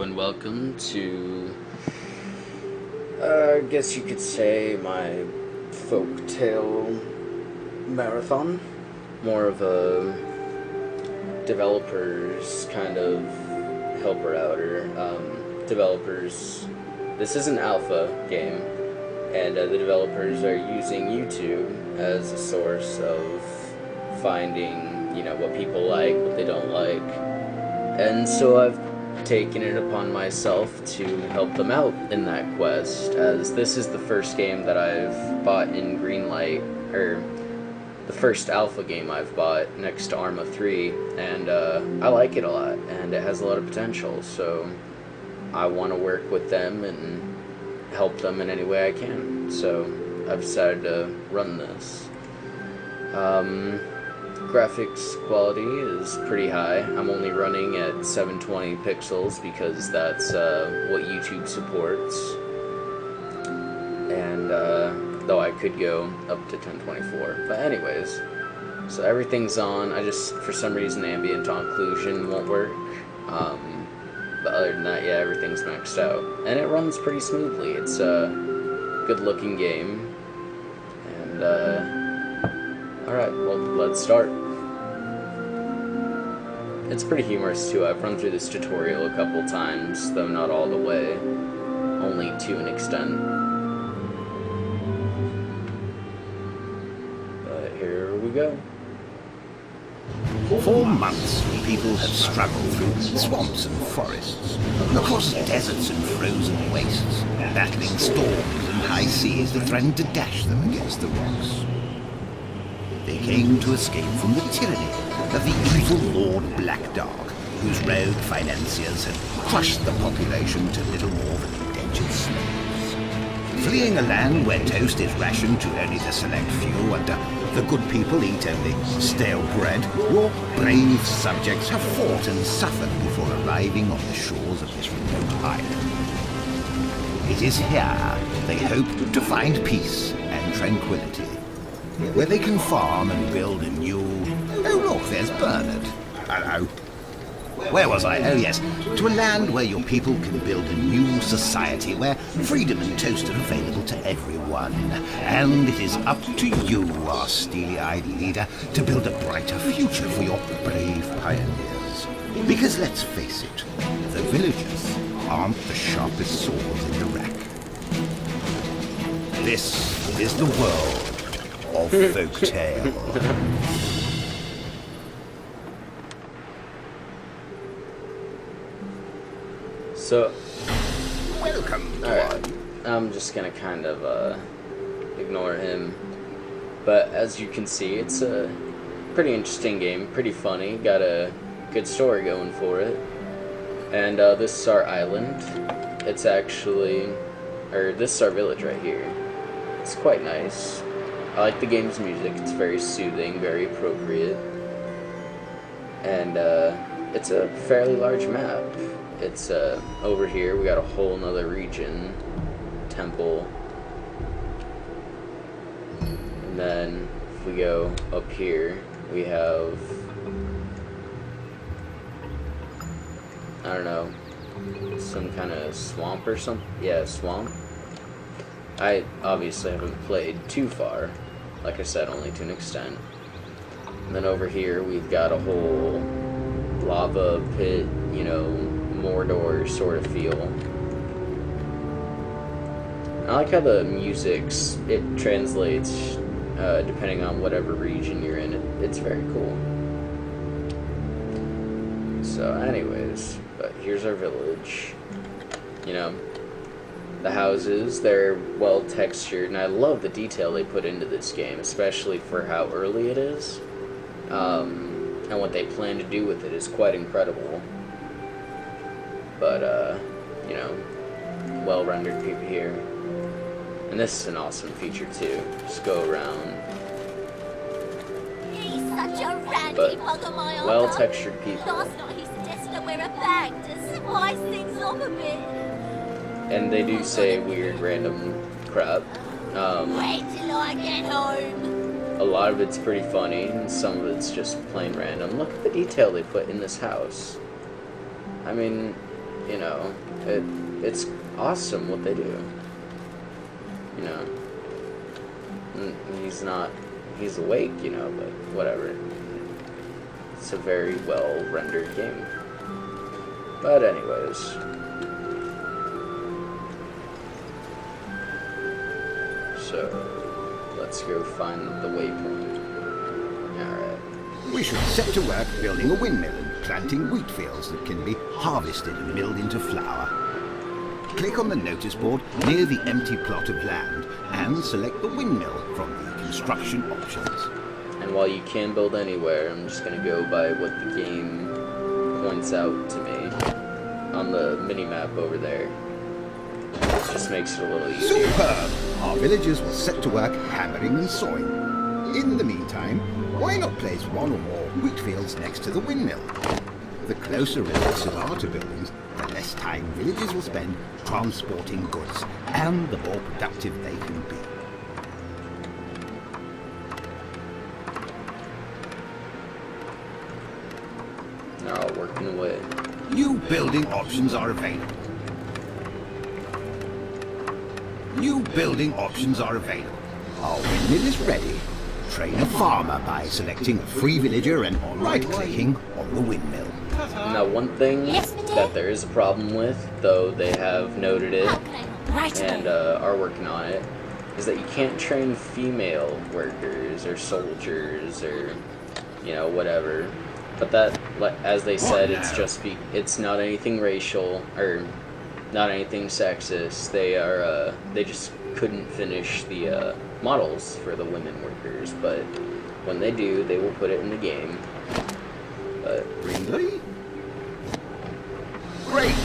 and welcome to, I guess you could say, my folktale marathon. More of a developers kind of helper-outer. Developers, this is an alpha game, and the developers are using YouTube as a source of finding, what people like, what they don't like. And so I've taken it upon myself to help them out in that quest, as this is the first game that I've bought in Greenlight, or the first alpha game I've bought next to Arma 3, and I like it a lot, and it has a lot of potential, so I want to work with them and help them in any way I can. So I've decided to run this. Graphics quality is pretty high. I'm only running at 720 pixels because that's what YouTube supports. And though I could go up to 1024. But anyways, so everything's on. I just, for some reason, ambient occlusion won't work. But other than that, yeah, everything's maxed out. And it runs pretty smoothly. It's a good-looking game. And, alright, well, let's start. It's pretty humorous, too. I've run through this tutorial a couple times, though not all the way. Only to an extent. But here we go. For months, people have struggled through swamps and forests, across deserts and frozen wastes, battling storms and high seas that threatened to dash them against the rocks. They came to escape from the tyranny of the evil Lord Blackdark, whose rogue financiers had crushed the population to little more than indentured slaves. Fleeing a land where toast is rationed to only the select few and the good people eat only stale bread, your brave subjects have fought and suffered before arriving on the shores of this remote island. It is here they hope to find peace and tranquility, where they can farm and build a new... Oh look, there's Bernard. Hello. Where was I? Oh yes, to a land where your people can build a new society where freedom and toast are available to everyone. And it is up to you, our steely-eyed leader, to build a brighter future for your brave pioneers. Because let's face it, the villagers aren't the sharpest swords in the rack. This is the world of folktale. So, Welcome to alright, I'm just gonna kind of ignore him, but as you can see, it's a pretty interesting game, pretty funny, got a good story going for it, and this is our island. It's actually, this is our village right here. It's quite nice. I like the game's music, it's very soothing, very appropriate, and it's a fairly large map. It's over here we got a whole nother region, temple, and then if we go up here we have, I don't know, some kind of swamp or something. Yeah, swamp. I obviously haven't played too far, like I said, only to an extent. And then over here we've got a whole lava pit, Mordor sort of feel. I like how the music's, it translates depending on whatever region you're in. It's very cool. So anyways, but here's our village. The houses, they're well textured, and I love the detail they put into this game, especially for how early it is. And what they plan to do with it is quite incredible. But, well-rendered people here. And this is an awesome feature, too. Just go around. He's such a randy But bugger, my uncle. well-textured people. Last night he suggested I wear a bag to spice things up a bit. And they do say weird, random crap. Wait till I get home. A lot of it's pretty funny, and some of it's just plain random. Look at the detail they put in this house. I mean, you know, it's awesome what they do. You know, he's awake, you know, but whatever. It's a very well rendered game. But anyways, so let's go find the waypoint. Alright. We should set to work building a windmill and planting wheat fields that can be harvested and milled into flour. Click on the notice board near the empty plot of land and select the windmill from the construction options. And while you can build anywhere, I'm just going to go by what the game points out to me on the mini-map over there. It just makes it a little easier. Superb! Our villagers will set to work hammering and sawing. In the meantime, why not place one or more wheat fields next to the windmill? The closer relatives are to buildings, the less time villagers will spend transporting goods, and the more productive they can be. Now working away. New building options are available. New building options are available. Our windmill is ready. Train a farmer by selecting a free villager and right-clicking on the windmill. Now, one thing that there is a problem with, though they have noted it and are working on it, is that you can't train female workers or soldiers or, you know, whatever. But that, as they said, it's not anything racial or not anything sexist. They just couldn't finish the models for the women workers, but when they do, they will put it in the game. But Really? Great!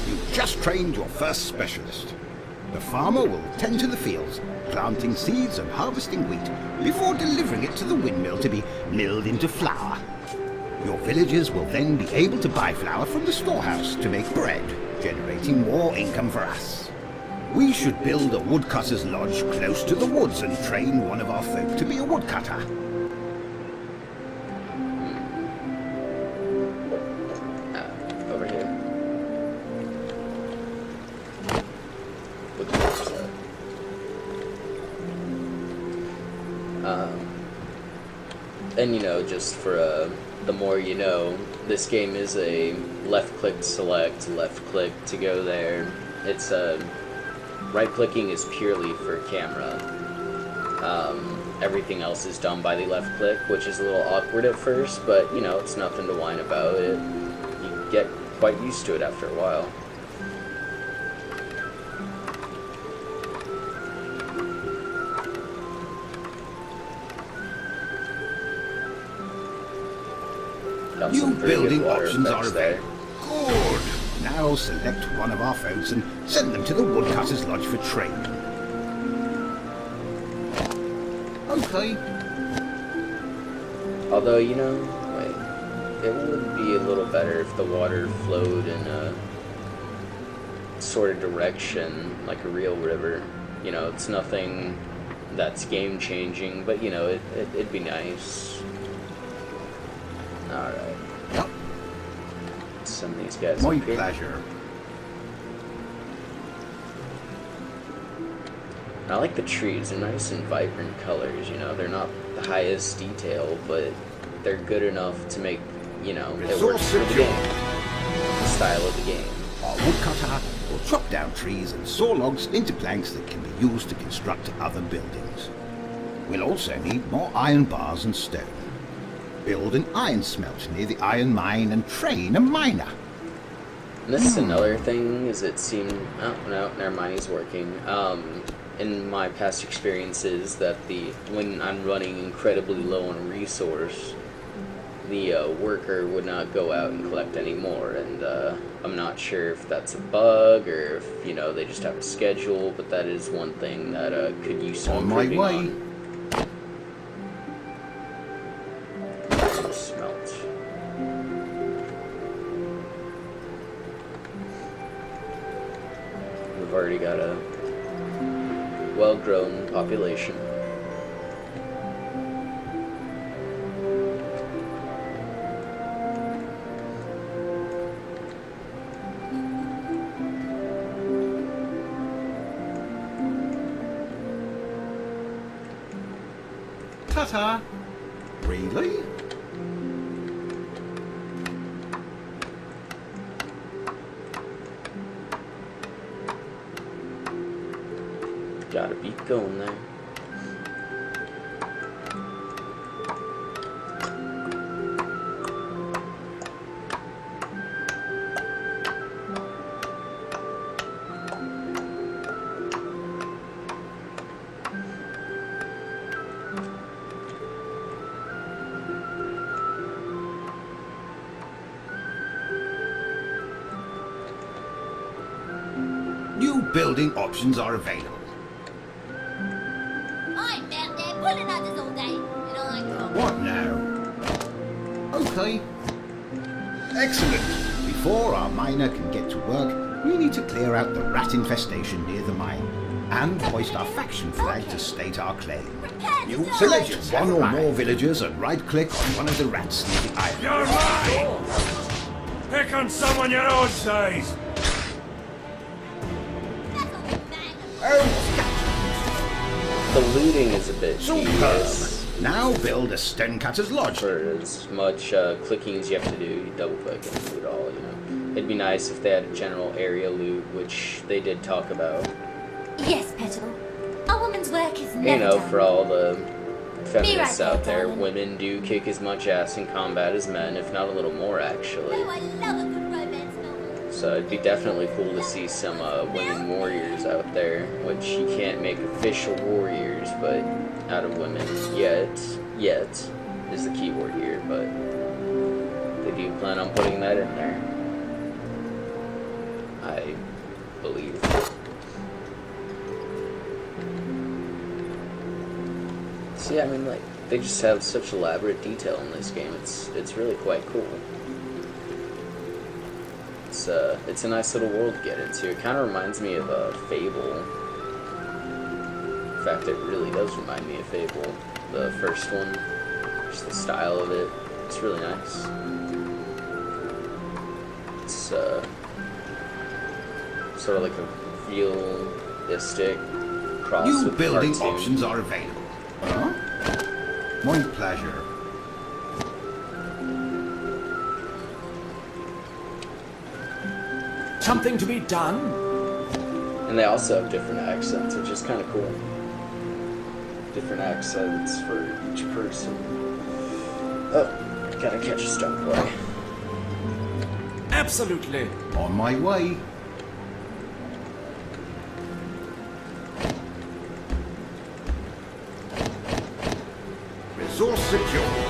You've just trained your first specialist. The farmer will tend to the fields, planting seeds and harvesting wheat, before delivering it to the windmill to be milled into flour. Your villagers will then be able to buy flour from the storehouse to make bread, generating more income for us. We should build a woodcutter's lodge close to the woods and train one of our folk to be a woodcutter. over here. And you know, just for the more you know, this game is a left-click to select, left-click to go there. It's right-clicking is purely for camera. Everything else is done by the left-click, which is a little awkward at first, but you know, it's nothing to whine about. You get quite used to it after a while. New building options are available. Good! Now select one of our folks and send them to the woodcutter's lodge for training. Okay. Although, you know, wait, it would be a little better if the water flowed in a sort of direction, like a real river. You know, it's nothing that's game-changing, but, you know, it'd be nice. Alright. Yep. Send these guys My up here. pleasure. I like the trees. They're nice and vibrant colors, you know. They're not the highest detail, but they're good enough to make, you know, it works for the game. The style of the game. Our woodcutter will chop down trees and saw logs into planks that can be used to construct other buildings. We'll also need more iron bars and stone. Build an iron smelt near the iron mine and train a miner. And this is another thing, is it seemed... Oh, no, never mind, he's working. In my past experiences, that when I'm running incredibly low on resource, the worker would not go out and collect any more, and I'm not sure if that's a bug or if, you know, they just have a schedule, but that is one thing that could use some On my improving way. on. Smelt. We've already got a well-grown population. Ta-ta. Really? Gotta be going there. New building options are available. I'm out there pulling others all day, and I can't. What now? Okay. Excellent. Before our miner can get to work, we need to clear out the rat infestation near the mine and hoist our faction flag to state our claim. New Select one or more villagers and right-click on one of the rats near the island. You're mine! Pick on someone your own size! The looting is a bit tedious. Now build a Stonecutter's Lodge. For as much clicking as you have to do, you double click and loot all, you know. It'd be nice if they had a general area loot, which they did talk about. Yes, Petal. A woman's work is never You know, done. for all the feminists Be right out there, there, darling. women do kick as much ass in combat as men, if not a little more, actually. Oh, I love a good romance novel. So it'd be definitely cool to see some women warriors out there, which you can't make official warriors, but out of women yet is the key word here, but they do plan on putting that in there, I believe. See, I mean, like, they just have such elaborate detail in this game. It's really quite cool. It's a nice little world to get into. It kind of reminds me of Fable. In fact, it really does remind me of Fable. The first one, just the style of it. It's really nice. It's sort of like a realistic cross New with building cartoon. options are available. Huh? My pleasure. Something to be done? And they also have different accents, which is kind of cool. Different accents for each person. Oh, gotta catch a stone boy. Absolutely. On my way. Resource secure.